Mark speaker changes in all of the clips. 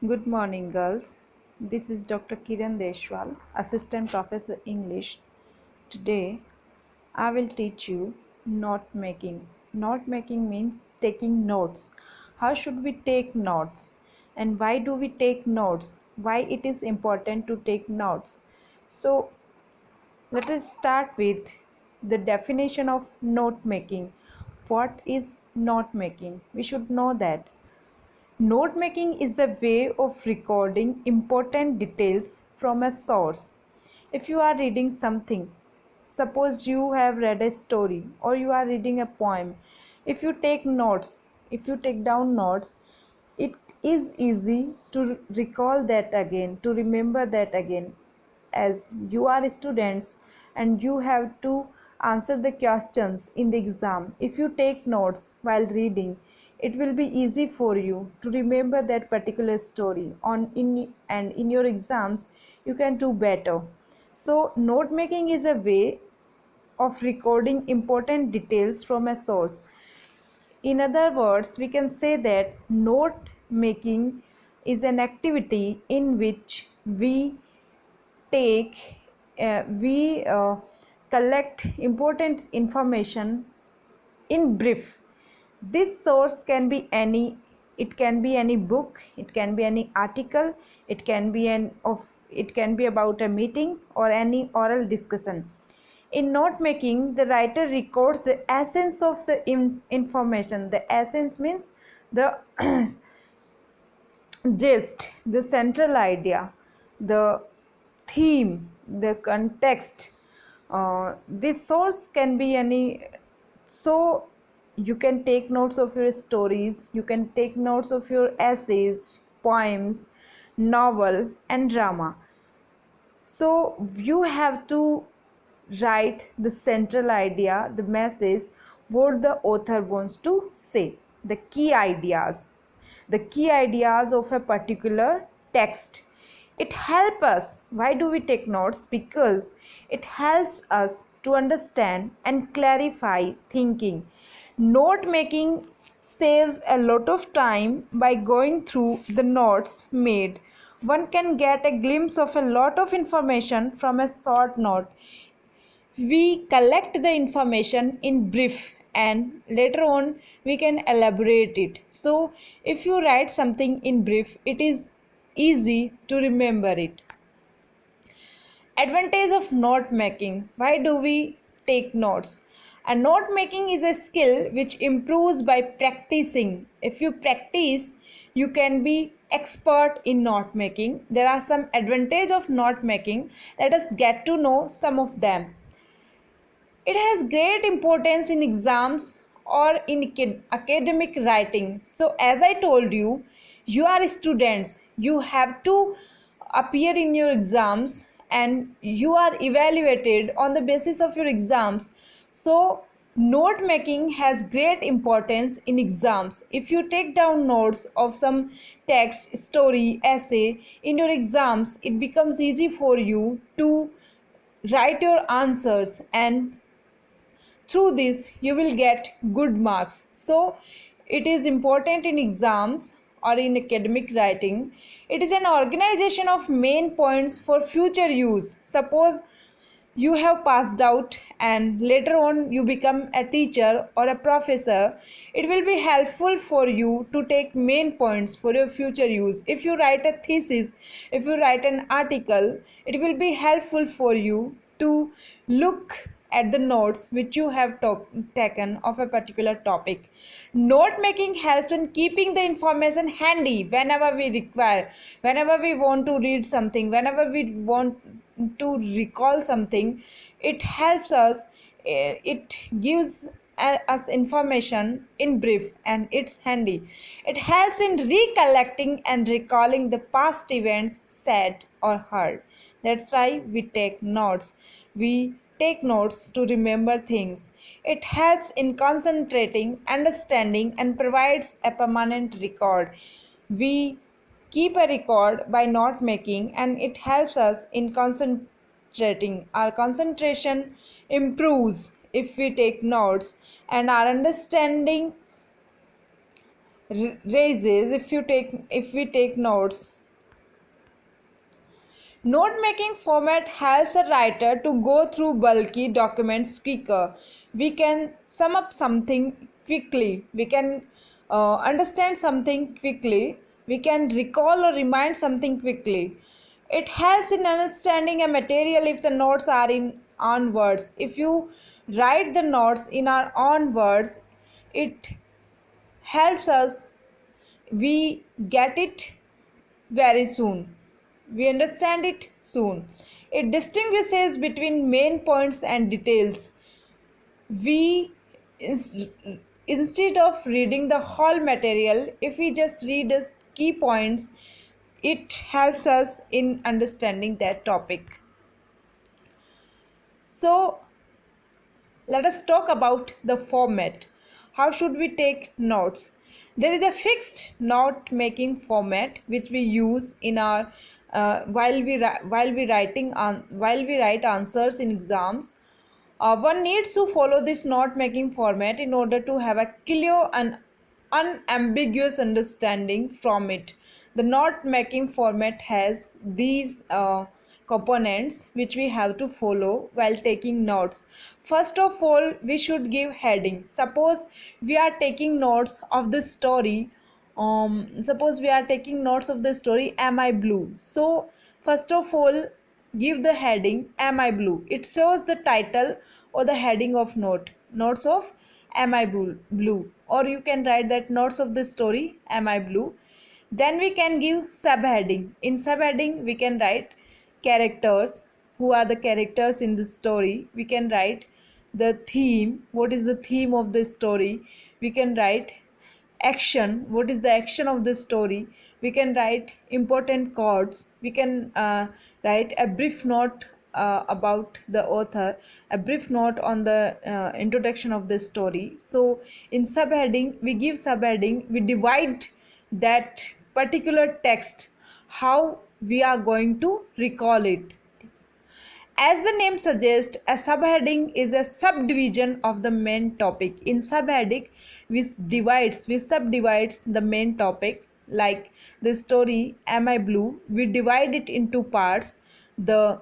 Speaker 1: Good morning, girls. This is Dr. Kiran Deshwal, Assistant Professor English. Today, I will teach you note making. Note making means taking notes. How should we take notes? And why do we take notes? Why it is important to take notes? So, let us start with the definition of note making. What is note making? We should know that. Note making is a way of recording important details from a source. If you are reading something, suppose you have read a story or you are reading a poem, if you take notes, if you take down notes, it is easy to recall that again, to remember that again, as you are students and you have to answer the questions in the exam. If you take notes while reading, it will be easy for you to remember that particular story in your exams you can do better. So note making is a way of recording important details from a source. In other words, we can say that note making is an activity in which take we collect important information in brief. This source can be any, it can be any book, it can be any article, it can be about a meeting or any oral discussion. In note making, the writer records the essence of the information. The essence means the gist, the central idea, the theme, the context. This source can be any. So you can take notes of your stories, you can take notes of your essays, poems, novel, and drama. So you have to write the central idea, the message, what the author wants to say, the key ideas of a particular text. It helps us. Why do we take notes? Because it helps us to understand and clarify thinking. Note making saves a lot of time. By going through the notes made, one can get a glimpse of a lot of information from a short note. We collect the information in brief and later on we can elaborate it. So if you write something in brief, it is easy to remember it. Advantage of note making. Why do we take notes? A note making is a skill which improves by practicing. If you practice, you can be expert in note making. There are some advantages of note making. Let us get to know some of them. It has great importance in exams or in academic writing. So as I told you, you are students, you have to appear in your exams and you are evaluated on the basis of your exams. So note making has great importance in exams. If you take down notes of some text, story, essay in your exams, it becomes easy for you to write your answers, and through this you will get good marks. So it is important in exams or in academic writing. It is an organization of main points for future use. Suppose you have passed out and later on you become a teacher or a professor, it will be helpful for you to take main points for your future use. If you write a thesis, if you write an article, it will be helpful for you to look at the notes which you have taken of a particular topic. Note making helps in keeping the information handy whenever we require, whenever we want to read something, whenever we want to recall something. It helps us, it gives us information in brief and it's handy. It helps in recollecting and recalling the past events said or heard. That's why we take notes. We take notes to remember things. It helps in concentrating, understanding, and provides a permanent record. We keep a record by note making and it helps us in concentrating. Our concentration improves if we take notes, and our understanding raises if we take notes. Note making format helps a writer to go through bulky documents quicker. We can sum up something quickly. We can understand something quickly. We can recall or remind something quickly. It helps in understanding a material if the notes are in on words. If you write the notes in our own words, it helps us. We get it very soon. We understand it soon. It distinguishes between main points and details. We instead of reading the whole material, if we just read the key points, it helps us in understanding that topic. So let us talk about the format. How should we take notes? There is a fixed note making format which we use in our while we write answers in exams. One needs to follow this note making format in order to have a clear and unambiguous understanding from it. The note making format has these components which we have to follow while taking notes. First of all, we should give heading. Suppose we are taking notes of the story. Suppose we are taking notes of the story, Am I Blue? So, first of all, give the heading Am I Blue? It shows the title or the heading of notes of Am I Blue? Or you can write that notes of the story Am I Blue? Then we can give subheading. In subheading we can write characters, who are the characters in the story. We can write the theme, what is the theme of the story. We can write action, what is the action of the story. We can write important chords. We can write a brief note about the author, a brief note on the introduction of the story. So in subheading we give subheading, we divide that particular text, how we are going to recall it. As the name suggests, a subheading is a subdivision of the main topic. In subheading, we subdivides the main topic. Like the story Am I Blue? We divide it into parts. The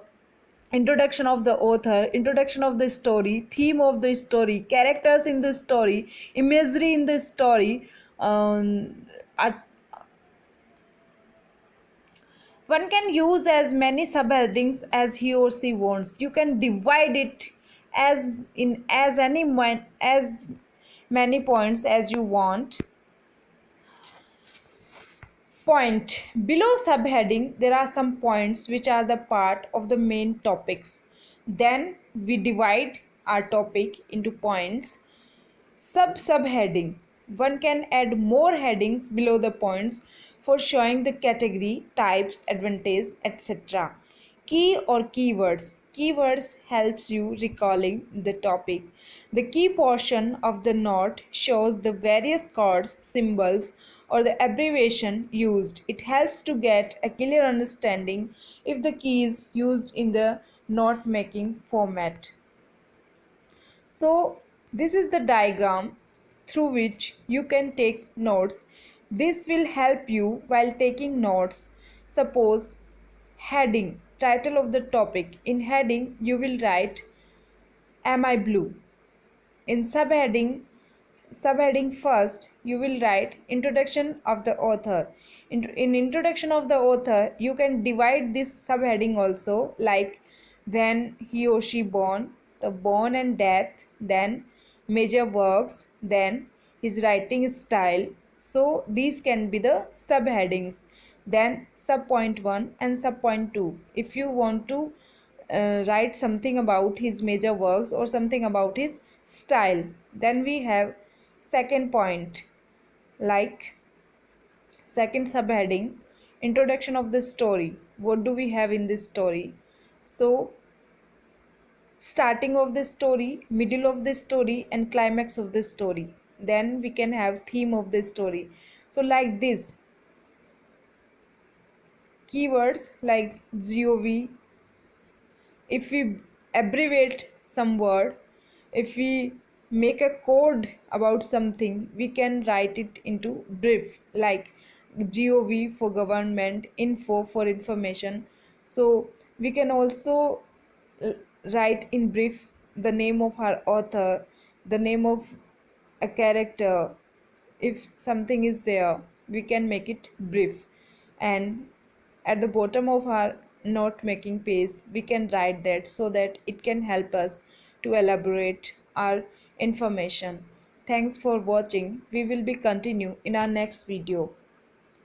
Speaker 1: introduction of the author, introduction of the story, theme of the story, characters in the story, imagery in the story, at one can use as many subheadings as he or she wants. You can divide it as many points as you want. Point. Below subheading there are some points which are the part of the main topics. Then we divide our topic into points. Subheading. One can add more headings below the points for showing the category, types, advantage, etc. Key or keywords. Keywords helps you recalling the topic. The key portion of the note shows the various codes, symbols, or the abbreviation used. It helps to get a clear understanding if the key is used in the note making format. So this is the diagram through which you can take notes. This will help you while taking notes. Suppose heading, title of the topic. In heading you will write Am I Blue? In subheading first you will write introduction of the author. In introduction of the author you can divide this subheading also, like when he or she born, the born and death, then major works, then his writing style. So these can be the subheadings. Then subpoint 1 and subpoint 2. If you want to write something about his major works or something about his style, then we have second point, like second subheading, introduction of the story. What do we have in this story? So starting of the story, middle of the story, and climax of the story. Then we can have theme of the story. So like this, keywords like gov. If we abbreviate some word, if we make a code about something, we can write it into brief, like gov for government, info for information. So we can also l- write in brief the name of our author, the name of a character. If something is there, we can make it brief, and at the bottom of our note making page we can write that, so that it can help us to elaborate our information. Thanks for watching. We will be continue in our next video.